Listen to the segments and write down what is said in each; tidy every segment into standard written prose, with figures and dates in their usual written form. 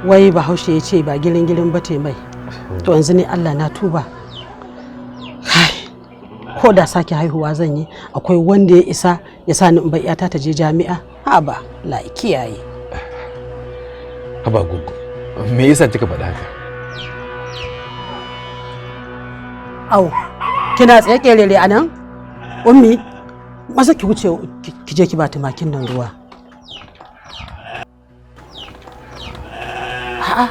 wai bahaushe ya ce ba girin girin ba mai. To yanzu ne Allah na tuba. Ko da sake haihuwa zan yi, akwai wanda ya isa ya sa ni in bar iyata ta je jami'a? Haba, la kiyaye. Haba gugu, me yasa kika faɗa haka? Au, kina tsaye kerere a nan? Ummi, maza ki wuce ki je ki ba tumakin nan ruwa. A'a.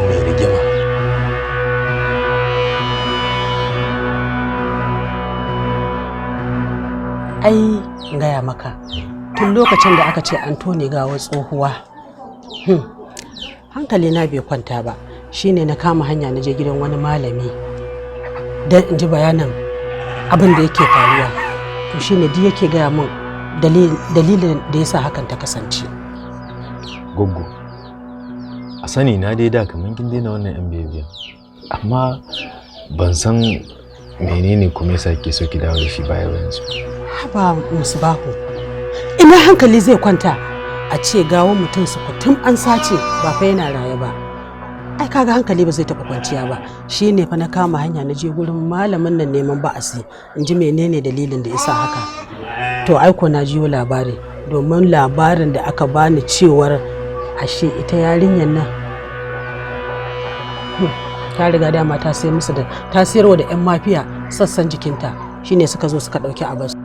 Mai rigima. Ai, gaya maka, tun lokacin da aka ce an tone gawar tsohuwa, hankali na bai kwanta ba. Shine na kama hanya na je gidan wani malami don in ji bayanin abin da yake faruwa. To shine duk yake gaya min dalilin da yasa hakan ta kasance. Goggo, a sani na dai da kamar kin daina wannan yan bibiya, amma ban san menene kuma yasa ke so ki dawo da shi baya yanzu. Haba Musbahu, ina hankali zai kwanta a ce gawon mutum su kutum an sace ba fa yana raye ba. Ai kaga hankali ba zai taɓa kwanciya ba. Shine fa na kama hanya na je gurin malamin nan neman ba'asi in ji menene dalilin da yasa haka. To ai ko na jiyo labari, domin labarin da aka bani cewar ashe ita yarinyar nan ta riga dama ta sayar musu da ta sayarwa da 'yan mafiya sassan jikinta, shine suka zo suka ɗauki abas.